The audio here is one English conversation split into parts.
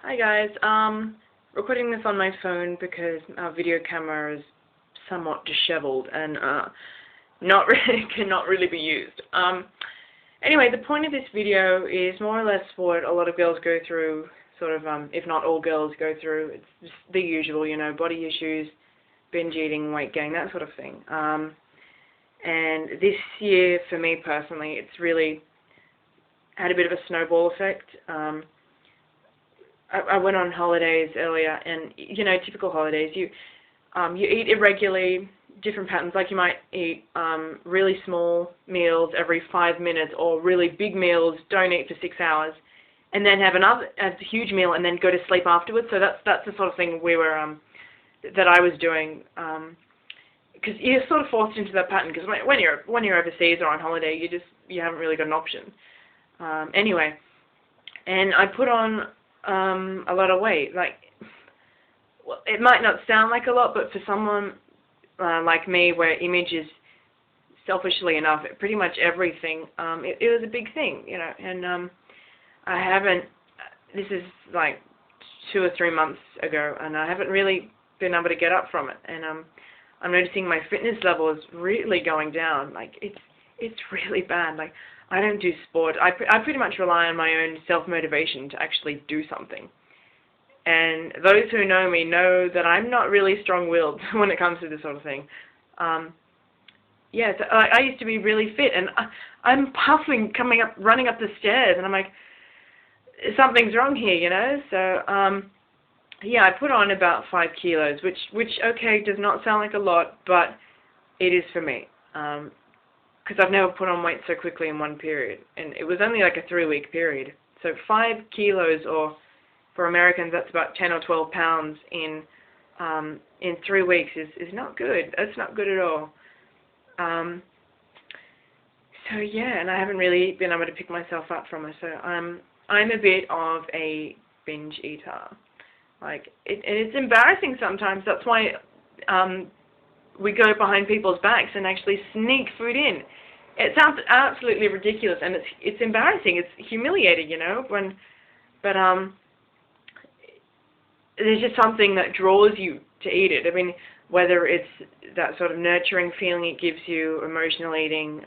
Hi guys, recording this on my phone because our video camera is somewhat disheveled and cannot really be used. Anyway, the point of this video is more or less what a lot of girls go through, sort of, if not all girls go through. It's just the usual, you know, body issues, binge eating, weight gain, that sort of thing. And this year, for me personally, it's really had a bit of a snowball effect. I went on holidays earlier, and you know, typical holidays, you eat irregularly, different patterns. Like you might eat really small meals every 5 minutes, or really big meals, don't eat for 6 hours, and then have a huge meal, and then go to sleep afterwards. So that's the sort of thing we were that I was doing, because you're sort of forced into that pattern. Because when you're overseas or on holiday, you haven't really got an option. Anyway, and I put on a lot of weight. Like, well, it might not sound like a lot, but for someone like me, where image is, selfishly enough, pretty much everything, it was a big thing, you know. And I haven't. This is like 2 or 3 months ago, and I haven't really been able to get up from it. And I'm noticing my fitness level is really going down. Like, it's really bad. Like, I don't do sport. I pretty much rely on my own self-motivation to actually do something. And those who know me know that I'm not really strong-willed when it comes to this sort of thing. Yeah, so I used to be really fit, and I'm puffing, running up the stairs, and I'm like, something's wrong here, you know? So, yeah, I put on about 5 kilos, which okay, does not sound like a lot, but it is for me. Because I've never put on weight so quickly in one period, and it was only like a 3-week period. So 5 kilos, or for Americans, that's about 10 or 12 pounds in 3 weeks is not good. That's not good at all. So yeah, and I haven't really been able to pick myself up from it. So I'm a bit of a binge eater. Like, it's embarrassing sometimes. That's why we go behind people's backs and actually sneak food in. It sounds absolutely ridiculous, and it's embarrassing. It's humiliating, you know. But there's just something that draws you to eat it. I mean, whether it's that sort of nurturing feeling it gives you, emotional eating,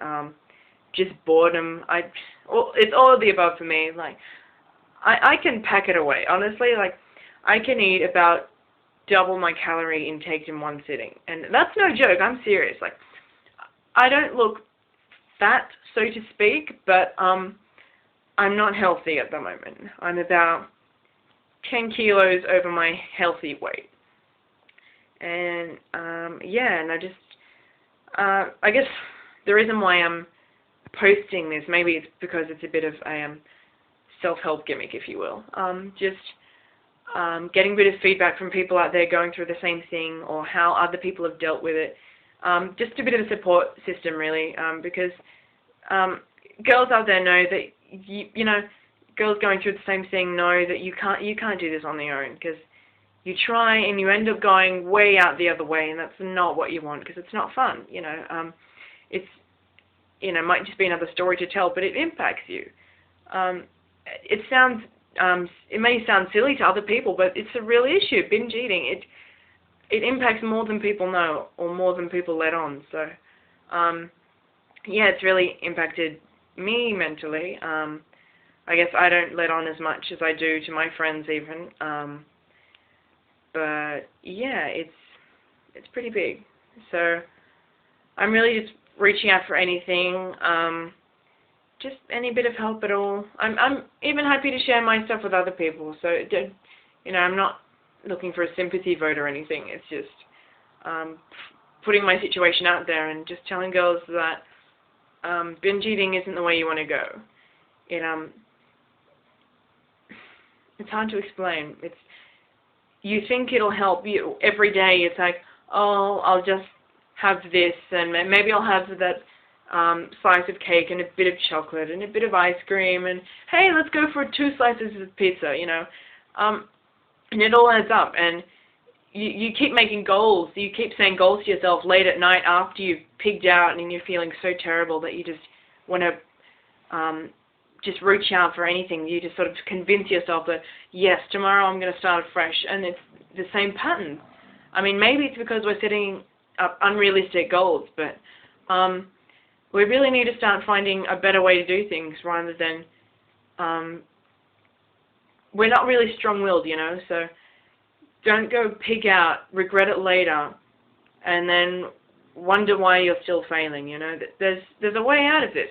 just boredom. It's all of the above for me. Like, I can pack it away, honestly. Like, I can eat about double my calorie intake in one sitting, and that's no joke. I'm serious. Like, I don't look fat, so to speak, but I'm not healthy at the moment. I'm about 10 kilos over my healthy weight, and yeah, and I guess the reason why I'm posting this, maybe it's because it's a bit of a self-help gimmick, if you will. Just getting a bit of feedback from people out there going through the same thing, or how other people have dealt with it. Just a bit of a support system, really, because girls out there know that you know, girls going through the same thing know that you can't do this on their own, because you try and you end up going way out the other way, and that's not what you want, because it's not fun. You know, it's, you know, might just be another story to tell, but it impacts you. It may sound silly to other people, but it's a real issue. Binge eating, it impacts more than people know, or more than people let on. So, yeah, it's really impacted me mentally. I guess I don't let on as much as I do to my friends even. But yeah, it's pretty big. So I'm really just reaching out for anything. Just any bit of help at all. I'm even happy to share my stuff with other people. So, you know, I'm not looking for a sympathy vote or anything. It's just putting my situation out there and just telling girls that binge eating isn't the way you want to go. It's hard to explain. You think it'll help you every day. It's like, oh, I'll just have this, and maybe I'll have that slice of cake and a bit of chocolate and a bit of ice cream, and hey, let's go for 2 slices of pizza, you know. And it all adds up, and you keep making goals. You keep saying goals to yourself late at night after you've pigged out and you're feeling so terrible that you just want to just reach out for anything. You just sort of convince yourself that, yes, tomorrow I'm going to start fresh, and it's the same pattern. I mean, maybe it's because we're setting up unrealistic goals, but we really need to start finding a better way to do things rather than, we're not really strong-willed, you know, so don't go pig out, regret it later, and then wonder why you're still failing, you know. There's a way out of this.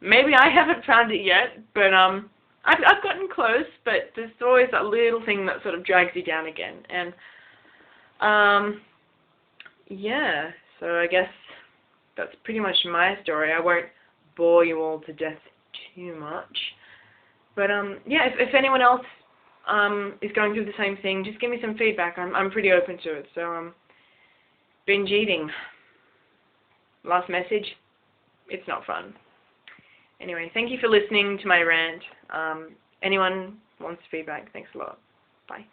Maybe I haven't found it yet, but I've gotten close, but there's always that little thing that sort of drags you down again. And yeah, so I guess that's pretty much my story. I won't bore you all to death too much. But yeah, if anyone else is going through the same thing, just give me some feedback. I'm pretty open to it. So binge eating. Last message. It's not fun. Anyway, thank you for listening to my rant. Anyone wants feedback, thanks a lot. Bye.